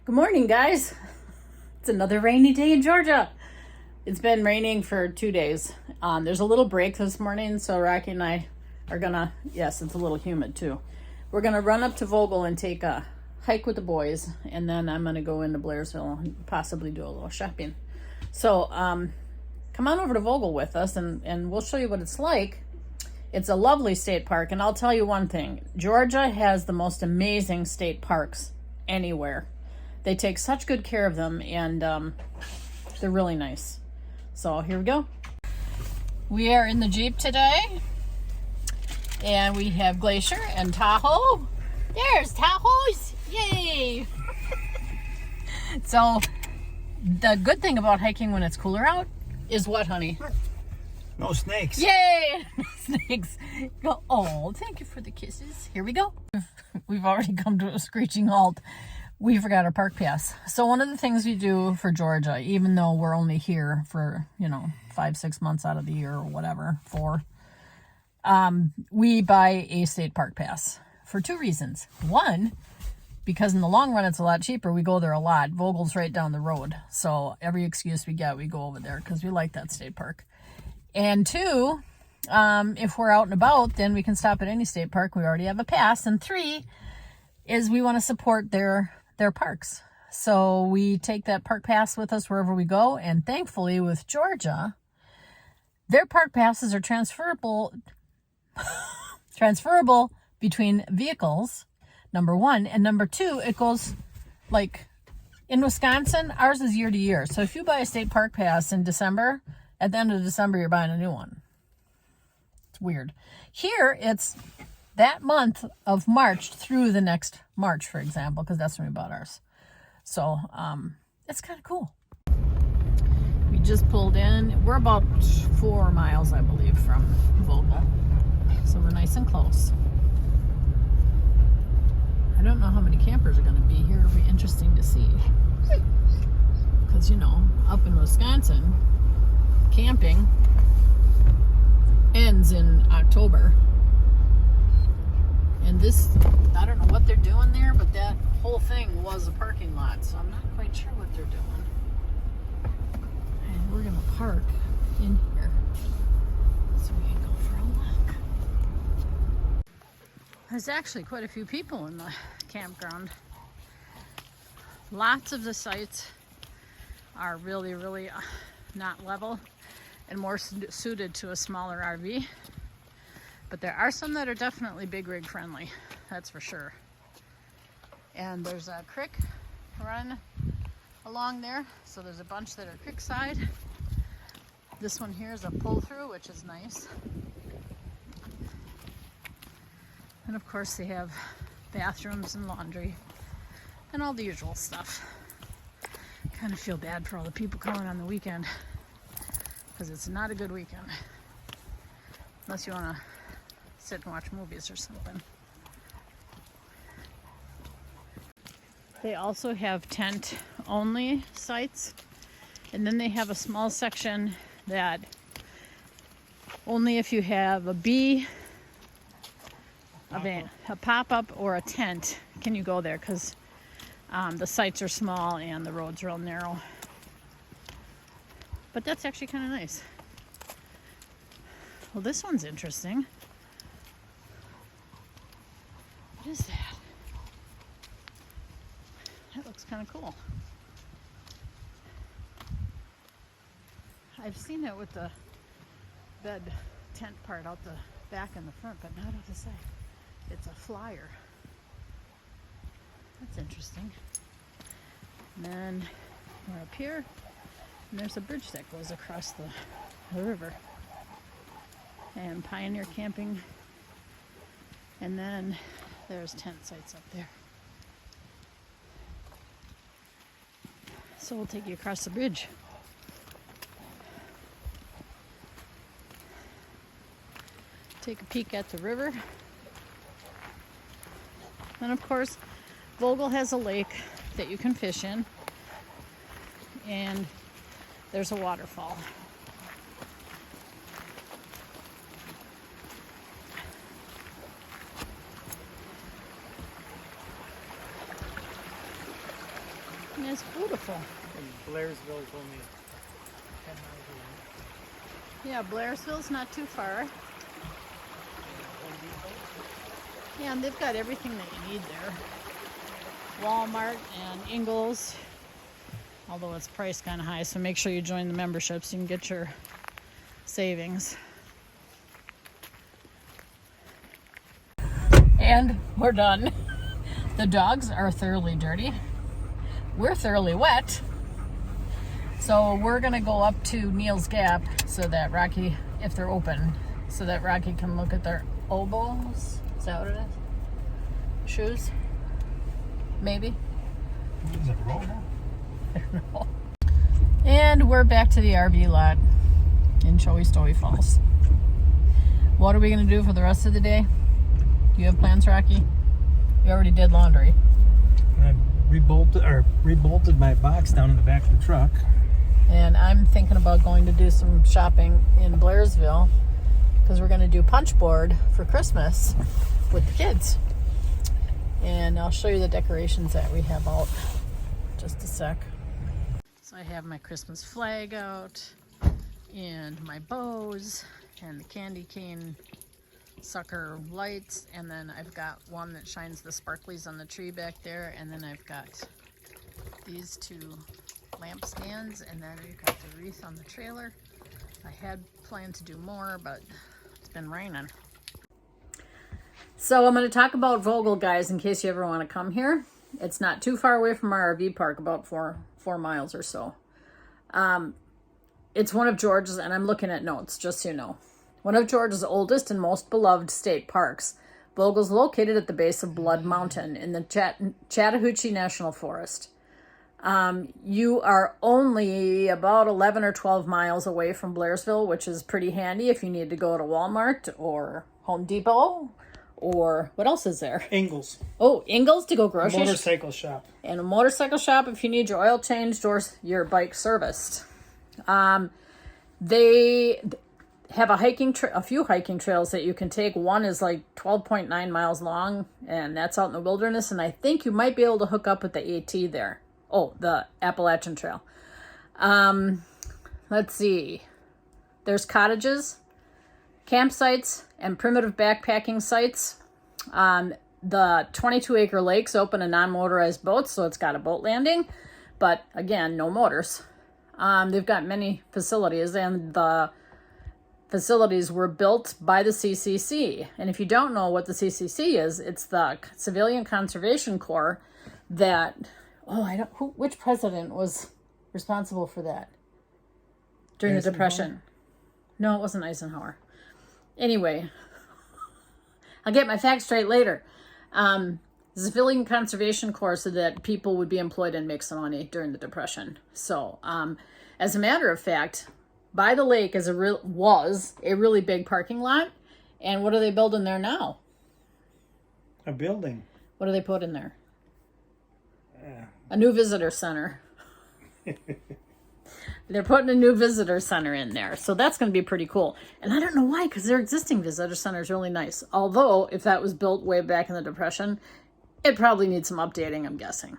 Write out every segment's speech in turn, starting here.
Good morning, guys. It's another rainy day in Georgia. It's been raining for 2 days. There's a little break this morning, so Rocky and I are gonna, yes, it's a little humid too. We're gonna run up to Vogel and take a hike with the boys, and then I'm gonna go into Blairsville and possibly do a little shopping. So come on over to Vogel with us, and we'll show you what it's like. It's a lovely state park, and I'll tell you one thing. Georgia has the most amazing state parks anywhere. They take such good care of them, and they're really nice. So here we go. We are in the Jeep today, and we have Glacier and Tahoe. There's Tahoes! Yay! So the good thing about hiking when it's cooler out is what, honey? No snakes. Yay! No snakes. Go. Oh, thank you for the kisses. Here we go. We've already come to a screeching halt. We forgot our park pass. So one of the things we do for Georgia, even though we're only here for, 5-6 months out of the year or whatever, 4, we buy a state park pass for 2 reasons. One, because in the long run, it's a lot cheaper. We go there a lot. Vogel's right down the road. So every excuse we get, we go over there because we like that state park. And 2, if we're out and about, then we can stop at any state park. We already have a pass. And 3 is we want to support their parks. So we take that park pass with us wherever we go. And thankfully with Georgia, their park passes are transferable between vehicles, number 1. And number 2, it goes like in Wisconsin, ours is year to year. So if you buy a state park pass in December, at the end of December, you're buying a new one. It's weird. Here, it's that month of March through the next March, for example, because that's when we bought ours. So it's kind of cool. We just pulled in. We're about 4 miles, I believe, from Vogel. So we're nice and close. I don't know how many campers are going to be here. It'll be interesting to see. Because, up in Wisconsin, camping ends in October. And this, I don't know what they're doing there, but that whole thing was a parking lot, so I'm not quite sure what they're doing. And we're gonna park in here so we can go for a walk. There's actually quite a few people in the campground. Lots of the sites are really, really not level and more suited to a smaller RV. But there are some that are definitely big rig friendly, that's for sure. And there's a creek run along there, so there's a bunch that are creek side. This one here is a pull through, which is nice. And of course they have bathrooms and laundry and all the usual stuff. Kind of feel bad for all the people coming on the weekend, because it's not a good weekend unless you want to sit and watch movies or something. They also have tent only sites, and then they have a small section that only if you have a pop-up or a tent can you go there, because the sites are small and the road's real narrow. But that's actually kind of nice. Well, this one's interesting. What is that? That looks kind of cool. I've seen it with the bed tent part out the back and the front, but not out the side. It's a flyer. That's interesting. And then we're up here, and there's a bridge that goes across the river. And Pioneer Camping. And then there's tent sites up there. So we'll take you across the bridge. Take a peek at the river. And of course, Vogel has a lake that you can fish in. And there's a waterfall. And it's beautiful. And Blairsville is only 10 miles away. Yeah, Blairsville's not too far. Yeah, and they've got everything that you need there. Walmart and Ingles. Although it's priced kind of high, so make sure you join the membership so you can get your savings. And we're done. The dogs are thoroughly dirty. We're thoroughly wet. So we're gonna go up to Neil's Gap so that Rocky, if they're open, so that Rocky can look at their oboes. Is that what it is? Shoes? Maybe? Is it Vogel? I don't know. And we're back to the RV lot in Choey Stowy Falls. What are we gonna do for the rest of the day? Do you have plans, Rocky? You already did laundry. I rebolted my box down in the back of the truck. And I'm thinking about going to do some shopping in Blairsville because we're going to do punch board for Christmas with the kids. And I'll show you the decorations that we have out. Just a sec. So I have my Christmas flag out and my bows and the candy cane sucker lights, and then I've got one that shines the sparklies on the tree back there, and then I've got these two lamp stands, and then we've got the wreath on the trailer. I had planned to do more, but it's been raining. So I'm going to talk about Vogel, guys, in case you ever want to come here. It's not too far away from our RV park, about four miles or so. It's one of George's, and I'm looking at notes, just so you know. One of Georgia's oldest and most beloved state parks. Vogel's located at the base of Blood Mountain in the Chattahoochee National Forest. You are only about 11 or 12 miles away from Blairsville, which is pretty handy if you need to go to Walmart or Home Depot, or what else is there? Ingles. Oh, Ingles to go grocery. Motorcycle shop. And a motorcycle shop if you need your oil changed or your bike serviced. They have a few hiking trails that you can take. One is like 12.9 miles long, and that's out in the wilderness, and I think you might be able to hook up with the AT there. Oh, the Appalachian Trail. Let's see. There's cottages, campsites, and primitive backpacking sites. The 22-acre lake's open to non-motorized boats, so it's got a boat landing, but again, no motors. They've got many facilities, and the facilities were built by the CCC. And if you don't know what the CCC is, it's the Civilian Conservation Corps that, which president was responsible for that during the Depression? No, it wasn't Eisenhower. Anyway, I'll get my facts straight later. The Civilian Conservation Corps so that people would be employed and make some money during the Depression. So, as a matter of fact, by the lake was a really big parking lot. And what are they building there now? A building. What do they put in there? A new visitor center. They're putting a new visitor center in there. So that's going to be pretty cool. And I don't know why, because their existing visitor center is really nice. Although, if that was built way back in the Depression, it probably needs some updating, I'm guessing.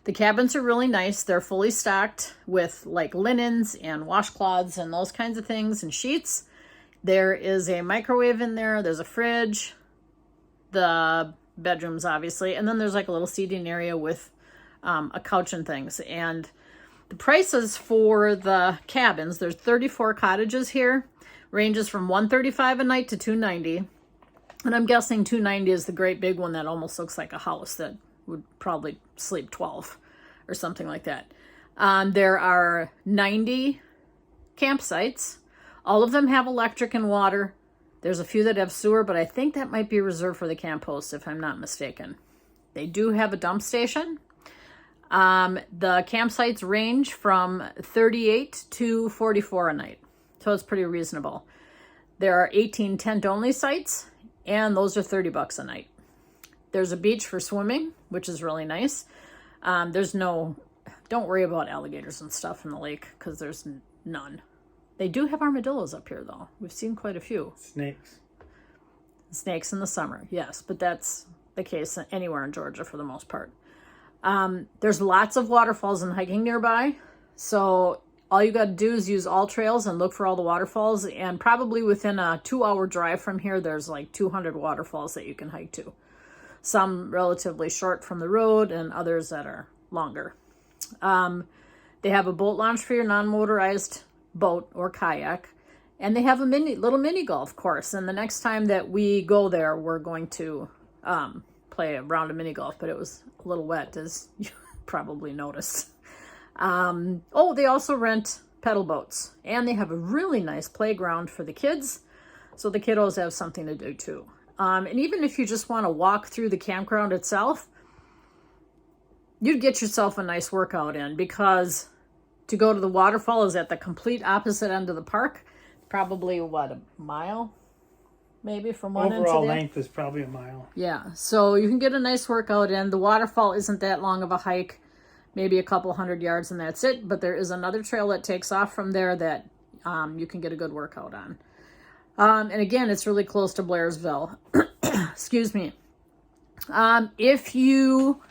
The cabins are really nice. They're fully stocked with like linens and washcloths and those kinds of things and sheets. There is a microwave in there. There's a fridge. The bedrooms, obviously. And then there's like a little seating area with a couch and things. And the prices for the cabins, there's 34 cottages here. Ranges from $135 a night to $290. And I'm guessing $290 is the great big one that almost looks like a house that would probably sleep 12 or something like that. There are 90 campsites. All of them have electric and water. There's a few that have sewer, but I think that might be reserved for the camp hosts, if I'm not mistaken. They do have a dump station. The campsites range from 38 to 44 a night. So it's pretty reasonable. There are 18 tent-only sites, and those are $30 a night. There's a beach for swimming, which is really nice. Don't worry about alligators and stuff in the lake, because there's none. They do have armadillos up here, though. We've seen quite a few. Snakes. Snakes in the summer, yes, but that's the case anywhere in Georgia for the most part. There's lots of waterfalls and hiking nearby. So all you got to do is use all trails and look for all the waterfalls. And probably within a 2-hour drive from here, there's like 200 waterfalls that you can hike to. Some relatively short from the road and others that are longer. They have a boat launch for your non-motorized boat or kayak. And they have a little mini golf course. And the next time that we go there, we're going to play a round of mini golf. But it was a little wet, as you probably noticed. They also rent pedal boats. And they have a really nice playground for the kids. So the kiddos have something to do too. And even if you just want to walk through the campground itself, you'd get yourself a nice workout in, because to go to the waterfall is at the complete opposite end of the park. Probably, a mile? Maybe from one end to the Overall other? length is probably a mile. Yeah, so you can get a nice workout in. The waterfall isn't that long of a hike, maybe a couple 100 yards and that's it. But there is another trail that takes off from there that you can get a good workout on. And again, it's really close to Blairsville. Excuse me. If you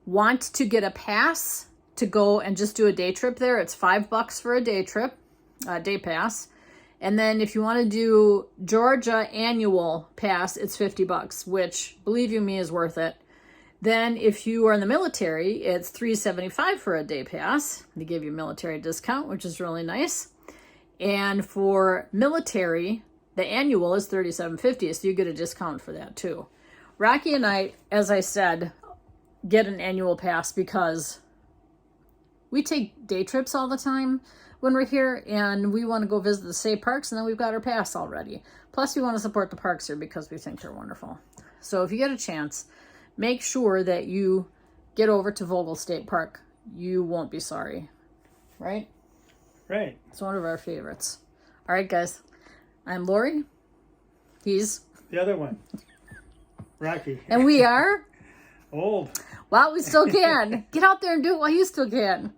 want to get a pass to go and just do a day trip there, it's $5 for a day trip, day pass. And then if you want to do Georgia annual pass, it's $50, which, believe you me, is worth it. Then if you are in the military, it's $375 for a day pass. They give you a military discount, which is really nice. And for military, the annual is $37.50, so you get a discount for that too. Rocky and I, as I said, get an annual pass because we take day trips all the time when we're here, and we want to go visit the state parks, and then we've got our pass already. Plus, we want to support the parks here because we think they're wonderful. So if you get a chance, make sure that you get over to Vogel State Park. You won't be sorry, right? Right. It's one of our favorites. All right, guys. I'm Lori. He's... The other one. Rocky. And we are... Old. Well, we still can. Get out there and do it while you still can.